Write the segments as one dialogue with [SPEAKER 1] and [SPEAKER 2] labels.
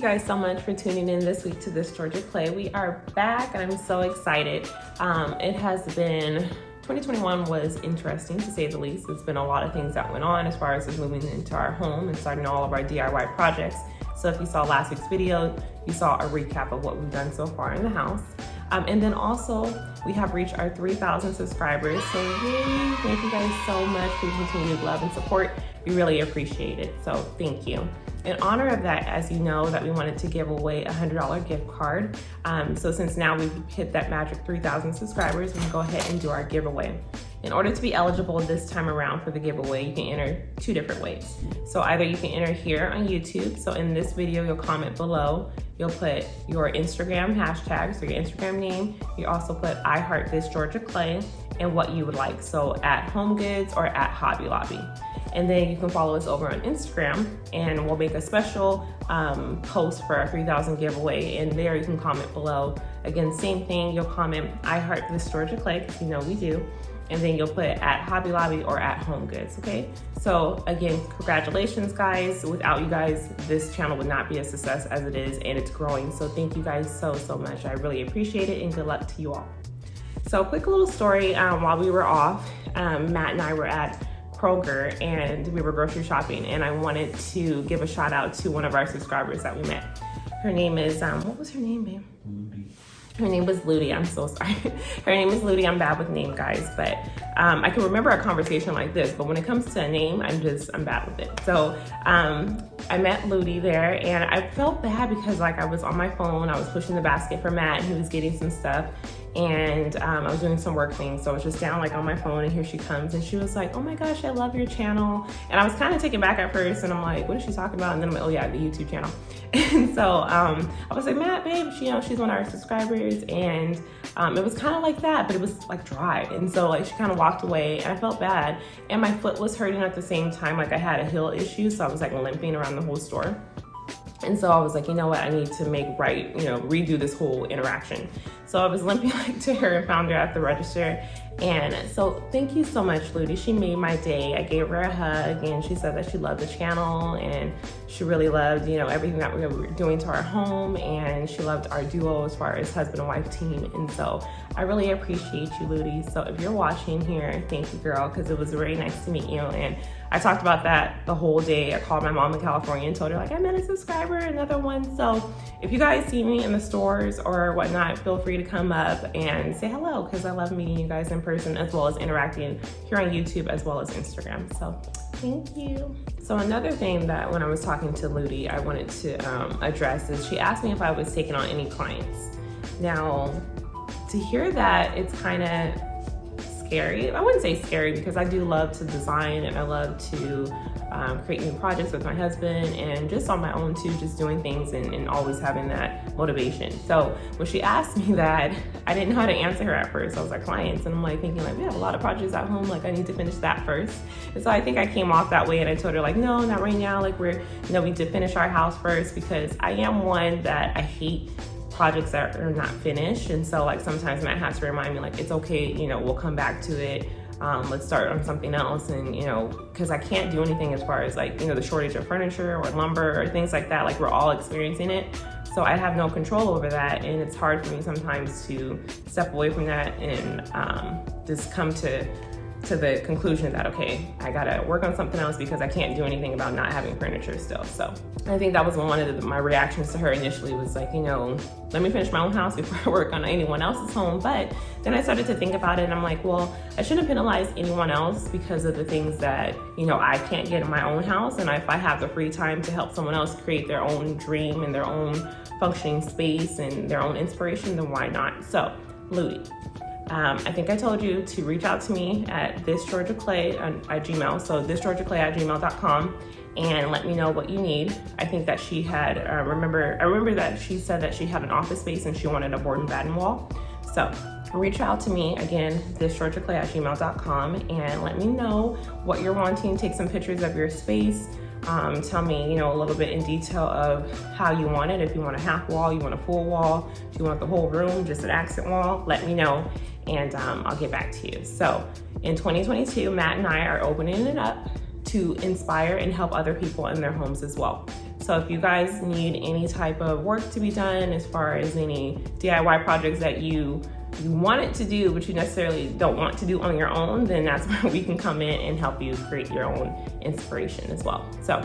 [SPEAKER 1] you guys so much for tuning in this week to This Georgia Clay. We are back and I'm so excited. It has been, 2021 was interesting to say the least. It's been a lot of things that went on as far as us moving into our home and starting all of our DIY projects. So if you saw last week's video, you saw a recap of what we've done so far in the house. And then also, we have reached our 3,000 subscribers. So really, thank you guys so much for your continued love and support. We really appreciate it. So thank you. In honor of that, as you know, that we wanted to give away a $100 gift card. So since now we've hit that magic 3,000 subscribers, we can go ahead and do our giveaway. In order to be eligible this time around for the giveaway, you can enter two different ways. So either you can enter here on YouTube. So in this video, you'll comment below. You'll put your Instagram hashtag, so your Instagram name. You also put I Heart This Georgia Clay and what you would like. So at Home Goods or at Hobby Lobby. And then you can follow us over on Instagram and we'll make a special post for our 3,000 giveaway. And there you can comment below. Again, same thing, you'll comment I Heart This Georgia Clay, because you know we do. And then you'll put at Hobby Lobby or at Home Goods, okay? So again, congratulations guys. Without you guys, this channel would not be a success as it is, and it's growing. So thank you guys so much. I really appreciate it, and good luck to you all. So quick little story, while we were off, Matt and I were at Kroger and we were grocery shopping, and I wanted to give a shout out to one of our subscribers that we met. Her name is, what was her name, babe? Her name was Ludi. I'm so sorry. Her name is Ludi. I'm bad with name, guys, but I can remember a conversation like this, but when it comes to a name, I'm bad with it. So I met Ludi there, and I felt bad because like I was on my phone, I was pushing the basket for Matt, and he was getting some stuff, and I was doing some work things. So I was just down like on my phone, and here she comes, and she was like, "Oh my gosh, I love your channel." And I was kind of taken back at first, and I'm like, "What is she talking about?" And then I'm like, "Oh yeah, the YouTube channel." And so I was like, "Matt, babe, she's one of our subscribers," and it was kind of like that, but it was like dry. And so like she kind of walked away, and I felt bad, and my foot was hurting at the same time. Like I had a heel issue, so I was like limping around the whole store. And so I was like, you know what, I need to make right, redo this whole interaction. So I was limping like to her and found her at the register. And so thank you so much, Ludi. She made my day. I gave her a hug, and she said that she loved the channel, and she really loved, everything that we were doing to our home, and she loved our duo as far as husband and wife team. And so I really appreciate you, Ludi. So if you're watching here, thank you, girl, because it was very nice to meet you. And I talked about that the whole day. I called my mom in California and told her like I met a subscriber, another one. So if you guys see me in the stores or whatnot, feel free to come up and say hello, because I love meeting you guys in person as well as interacting here on YouTube as well as Instagram. So thank you. So another thing that when I was talking to Ludi, I wanted to address is she asked me if I was taking on any clients. Now, to hear that, it's kind of scary. I wouldn't say scary, because I do love to design and I love to create new projects with my husband, and just on my own too, just doing things and always having that motivation. So when she asked me that, I didn't know how to answer her at first. I was like, clients, and I'm like thinking like, we have a lot of projects at home, like I need to finish that first. And so I think I came off that way, and I told her like, no, not right now. Like we need to finish our house first, because I am one that I hate projects that are not finished. And so like sometimes Matt has to remind me like, it's okay, we'll come back to it. Let's start on something else. And because I can't do anything as far as like the shortage of furniture or lumber or things like that. Like we're all experiencing it, so I have no control over that, and it's hard for me sometimes to step away from that and just come to the conclusion that, okay, I gotta work on something else because I can't do anything about not having furniture still. So I think that was one of my reactions to her initially, was like, let me finish my own house before I work on anyone else's home. But then I started to think about it, and I'm like, well, I shouldn't penalize anyone else because of the things that, I can't get in my own house. And if I have the free time to help someone else create their own dream and their own functioning space and their own inspiration, then why not? So, Ludi, I think I told you to reach out to me at thisgeorgiaclay at Gmail. So thisgeorgiaclay@gmail.com, and let me know what you need. I think that she had, I remember that she said that she had an office space and she wanted a board and batten wall. So reach out to me again, thisgeorgiaclay@gmail.com, and let me know what you're wanting. Take some pictures of your space. Tell me, a little bit in detail of how you want it. If you want a half wall, you want a full wall, do you want the whole room, just an accent wall, let me know, and I'll get back to you. So in 2022, Matt and I are opening it up to inspire and help other people in their homes as well. So if you guys need any type of work to be done as far as any DIY projects that you wanted to do, but you necessarily don't want to do on your own, then that's where we can come in and help you create your own inspiration as well. So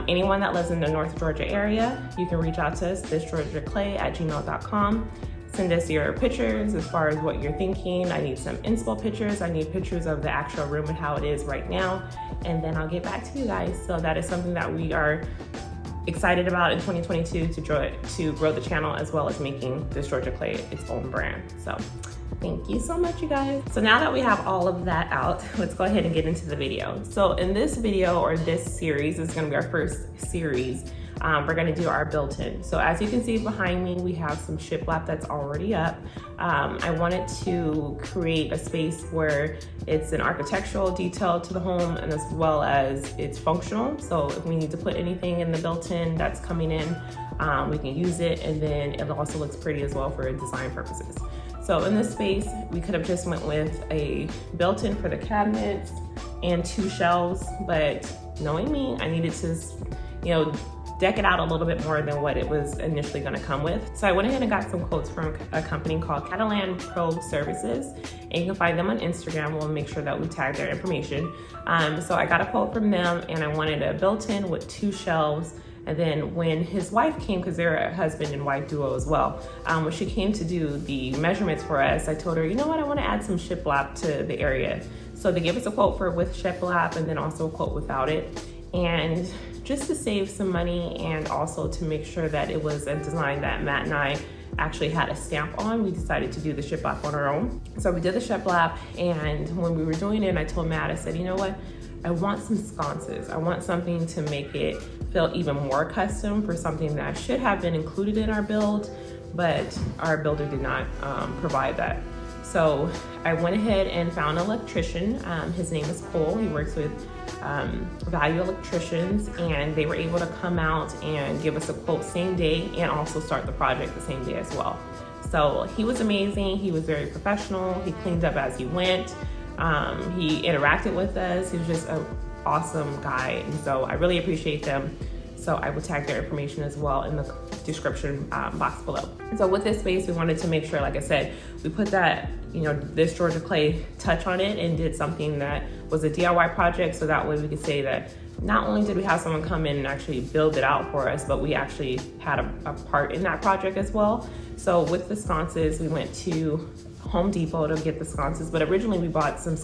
[SPEAKER 1] anyone that lives in the North Georgia area, you can reach out to us, thisgeorgiaclay@gmail.com. Send us your pictures as far as what you're thinking. I need some inspo pictures. I need pictures of the actual room and how it is right now. And then I'll get back to you guys. So that is something that we are excited about in 2022 to grow the channel, as well as making This Georgia Clay its own brand. So thank you so much, you guys. So now that we have all of that out, let's go ahead and get into the video. So in this video, or this series, is gonna be our first series. We're gonna do our built-in. So as you can see behind me, we have some shiplap that's already up. I wanted to create a space where it's an architectural detail to the home, and as well as it's functional. So if we need to put anything in the built-in that's coming in, we can use it, and then it also looks pretty as well for design purposes. So in this space, we could have just went with a built-in for the cabinets and 2 shelves, but knowing me, I needed to, deck it out a little bit more than what it was initially gonna come with. So I went ahead and got some quotes from a company called CATALAN Pro Services, and you can find them on Instagram. We'll make sure that we tag their information. So I got a quote from them, and I wanted a built-in with 2 shelves. And then when his wife came, because they're a husband and wife duo as well, when she came to do the measurements for us, I told her, you know what, I want to add some shiplap to the area. So they gave us a quote for with shiplap, and then also a quote without it. And just to save some money, and also to make sure that it was a design that Matt and I actually had a stamp on, we decided to do the shiplap on our own. So we did the shiplap, and when we were doing it, I told Matt, I said, you know what, I want some sconces. I want something to make it feel even more custom for something that should have been included in our build, but our builder did not provide that. So I went ahead and found an electrician. His name is Cole. He works with Value Electricians, and they were able to come out and give us a quote same day, and also start the project the same day as well. So he was amazing. He was very professional. He cleaned up as he went. He interacted with us. He was just an awesome guy, and so I really appreciate them. So I will tag their information as well in the description box below. And so with this space, we wanted to make sure, like I said, we put that, This Georgia Clay touch on it, and did something that was a DIY project, so that way we could say that not only did we have someone come in and actually build it out for us, but we actually had a part in that project as well. So with the sconces, we went to Home Depot to get the sconces, but originally we bought some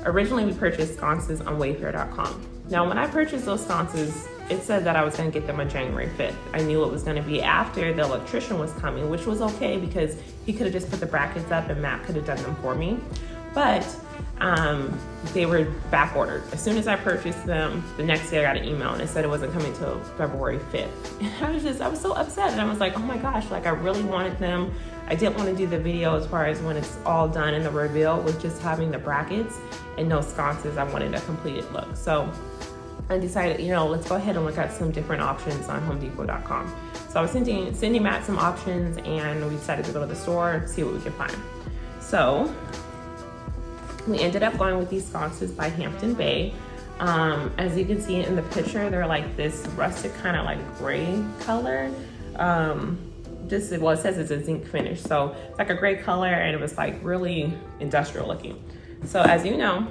[SPEAKER 1] Originally we purchased sconces on Wayfair.com. Now, when I purchased those sconces, it said that I was gonna get them on January 5th. I knew it was gonna be after the electrician was coming, which was okay, because he could have just put the brackets up and Matt could have done them for me. But they were back ordered. As soon as I purchased them, the next day I got an email and it said it wasn't coming till February 5th. And I was so upset, and I was like, oh my gosh, like I really wanted them. I didn't want to do the video as far as when it's all done in the reveal with just having the brackets and no sconces. I wanted a completed look. So I decided, let's go ahead and look at some different options on HomeDepot.com. So I was sending Matt some options, and we decided to go to the store, see what we could find. So we ended up going with these sconces by Hampton Bay. As you can see in the picture, they're like this rustic kind of like gray color. It says it's a zinc finish. So it's like a gray color, and it was like really industrial looking. So as you know,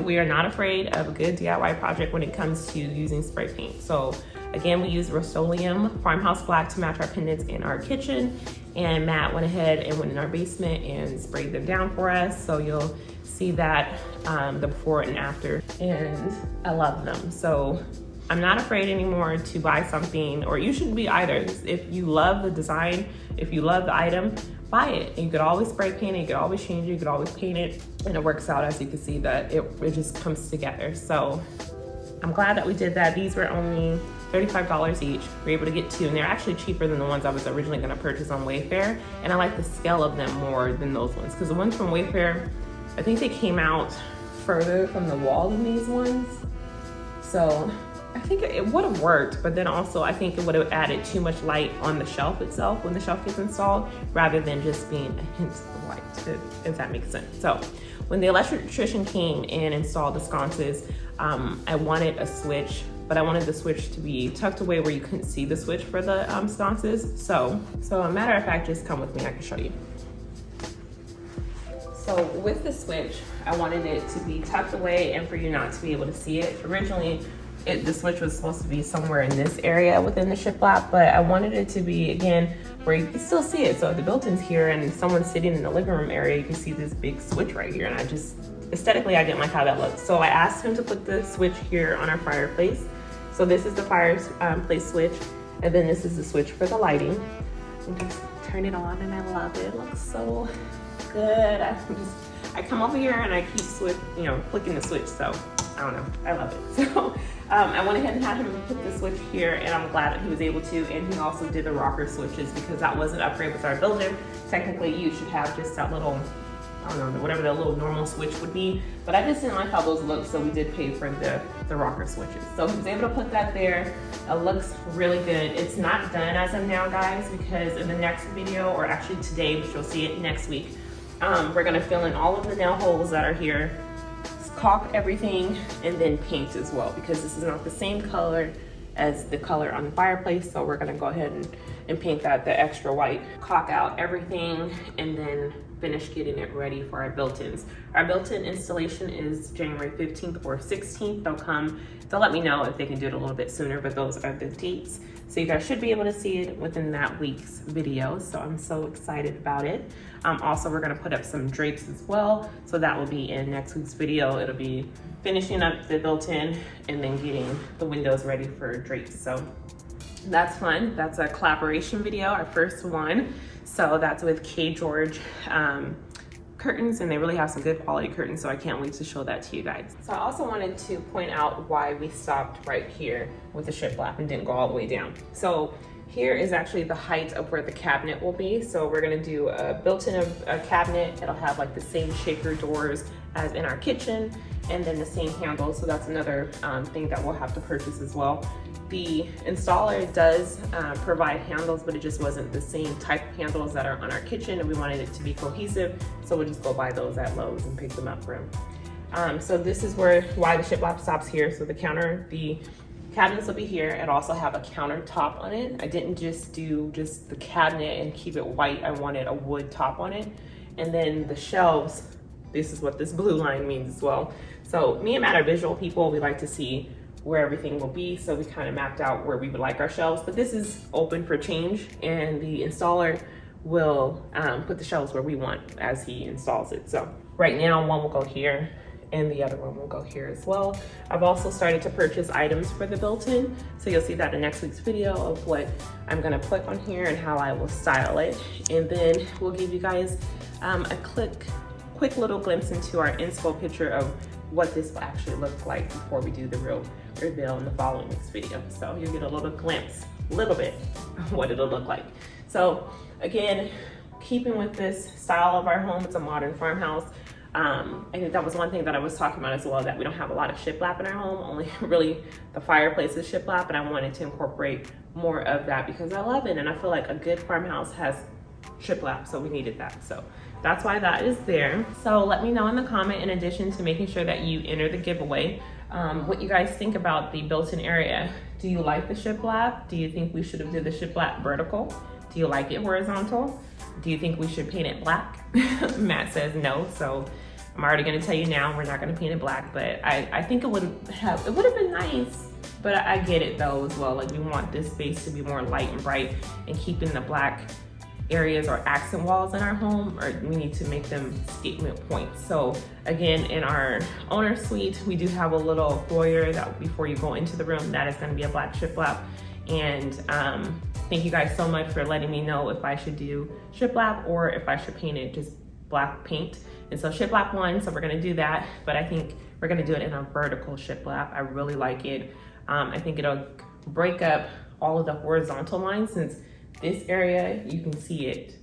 [SPEAKER 1] we are not afraid of a good DIY project when it comes to using spray paint. So again, we used Rust-Oleum Farmhouse Black to match our pendants in our kitchen, and Matt went ahead and went in our basement and sprayed them down for us. So you'll see that the before and after, and I love them. So I'm not afraid anymore to buy something, or you shouldn't be either. If you love the design, if you love the item, buy it. And you could always spray paint it, you could always change it, you could always paint it, and it works out. As you can see, that it just comes together. So I'm glad that we did that. These were only $35 each. We were able to get 2, and they're actually cheaper than the ones I was originally gonna purchase on Wayfair. And I like the scale of them more than those ones, because the ones from Wayfair, I think they came out further from the wall than these ones. So I think it would have worked, but then also I think it would have added too much light on the shelf itself when the shelf gets installed, rather than just being a hint of light, if that makes sense. So when the electrician came and installed the sconces, I wanted a switch, but I wanted the switch to be tucked away where you couldn't see the switch for the sconces. So a matter of fact, just come with me, I can show you. So with the switch, I wanted it to be tucked away and for you not to be able to see it. Originally, the switch was supposed to be somewhere in this area within the shiplap, but I wanted it to be, again, where you can still see it. So if the built-in's here and someone's sitting in the living room area, you can see this big switch right here. And I just, aesthetically, I didn't like how that looked. So I asked him to put the switch here on our fireplace. So this is the fireplace switch, and then this is the switch for the lighting. And just turn it on, and I love it. It looks so good. I come over here and I keep flicking the switch, so I don't know, I love it. So I went ahead and had him put the switch here, and I'm glad that he was able to. And he also did the rocker switches because that was an upgrade with our builder. Technically, you should have just that little, I don't know, whatever the little normal switch would be, but I just didn't like how those looked, so we did pay for the rocker switches. So he was able to put that there. It looks really good. It's not done as of now, guys, because in the next video, or actually today, which you'll see it next week, we're gonna fill in all of the nail holes that are here, caulk everything, and then paint as well, because this is not the same color as the color on the fireplace. So we're gonna go ahead and paint that the extra white, caulk out everything, and then finish getting it ready for our built-ins. Our built-in installation is January 15th or 16th. They'll let me know if they can do it a little bit sooner, but those are the dates. So you guys should be able to see it within that week's video. So I'm so excited about it. Also, we're gonna put up some drapes as well. So that will be in next week's video. It'll be finishing up the built-in and then getting the windows ready for drapes. So that's fun. That's a collaboration video, our first one. So that's with George curtains, and they really have some good quality curtains, so I can't wait to show that to you guys. So I also wanted to point out why we stopped right here with the shiplap and didn't go all the way down. So here is actually the height of where the cabinet will be. So we're gonna do a built-in cabinet. It'll have like the same shaker doors as in our kitchen, and then the same handles. So that's another thing that we'll have to purchase as well. The installer does provide handles, but it just wasn't the same type of handles that are on our kitchen, and we wanted it to be cohesive, so we'll just go buy those at Lowe's and pick them up for him. So this is why the shiplap stops here. So the cabinets will be here. It'll also have a countertop on it. I didn't just do the cabinet and keep it white. I wanted a wood top on it. And then the shelves, this is what this blue line means as well. So me and Matt are visual people. We like to see where everything will be. So we kind of mapped out where we would like our shelves, but this is open for change, and the installer will put the shelves where we want as he installs it. So right now, one will go here and the other one will go here as well. I've also started to purchase items for the built-in. So you'll see that in next week's video of what I'm gonna put on here and how I will style it. And then we'll give you guys a quick little glimpse into our inspo picture of what this will actually look like before we do the real reveal in the following week's video. So you'll get a little glimpse, a little bit of what it'll look like. So again, keeping with this style of our home, it's a modern farmhouse. I think that was one thing that I was talking about as well, that we don't have a lot of shiplap in our home, only really the fireplace is shiplap, and I wanted to incorporate more of that because I love it, and I feel like a good farmhouse has shiplap, so we needed that. So that's why that is there. So let me know in the comment, in addition to making sure that you enter the giveaway, what you guys think about the built-in area. Do you like the shiplap? Do you think we should have did the shiplap vertical? Do you like it horizontal? Do you think we should paint it black? Matt says no, so I'm already gonna tell you now, we're not gonna paint it black, but I think it would have been nice, but I get it though as well. Like, we want this space to be more light and bright, and keeping the black areas or accent walls in our home, or we need to make them statement points. So again, in our owner suite, we do have a little foyer that before you go into the room, that is gonna be a black shiplap. And thank you guys so much for letting me know if I should do shiplap or if I should paint it just black paint. And so shiplap one, so we're gonna do that, but I think we're gonna do it in a vertical shiplap. I really like it. I think it'll break up all of the horizontal lines, since this area, you can see it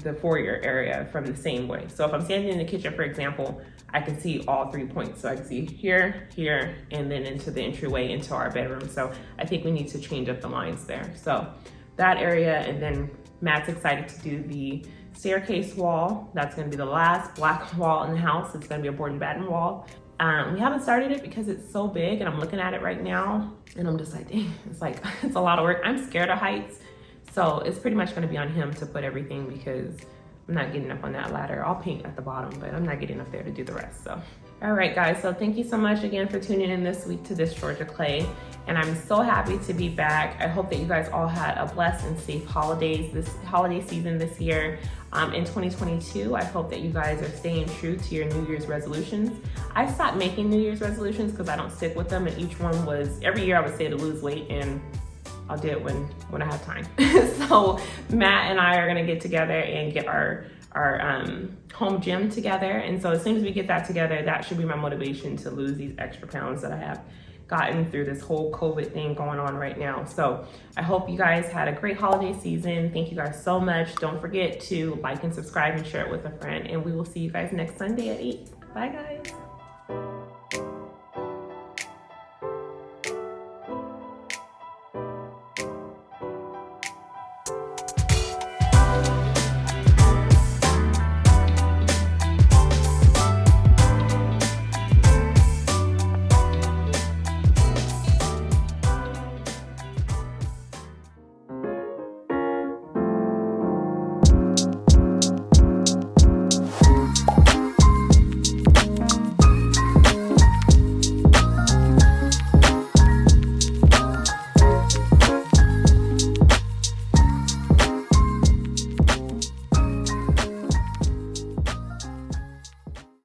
[SPEAKER 1] the foyer area from the same way. So if I'm standing in the kitchen, for example, I can see all 3 points. So I can see here, here, and then into the entryway into our bedroom. So I think we need to change up the lines there. So that area, and then Matt's excited to do the staircase wall. That's gonna be the last black wall in the house. It's gonna be a board and batten wall. We haven't started it because it's so big, and I'm looking at it right now and I'm just like, dang, it's like, it's a lot of work. I'm scared of heights. So it's pretty much gonna be on him to put everything because I'm not getting up on that ladder. I'll paint at the bottom, but I'm not getting up there to do the rest, so. All right, guys, so thank you so much again for tuning in this week to This Georgia Clay. And I'm so happy to be back. I hope that you guys all had a blessed and safe holidays this holiday season this year. In 2022, I hope that you guys are staying true to your New Year's resolutions. I stopped making New Year's resolutions because I don't stick with them, and each one was, every year I would say to lose weight, and I'll do it when I have time. So Matt and I are gonna get together and get our home gym together. And so as soon as we get that together, that should be my motivation to lose these extra pounds that I have gotten through this whole COVID thing going on right now. So I hope you guys had a great holiday season. Thank you guys so much. Don't forget to like and subscribe and share it with a friend. And we will see you guys next Sunday at 8. Bye, guys.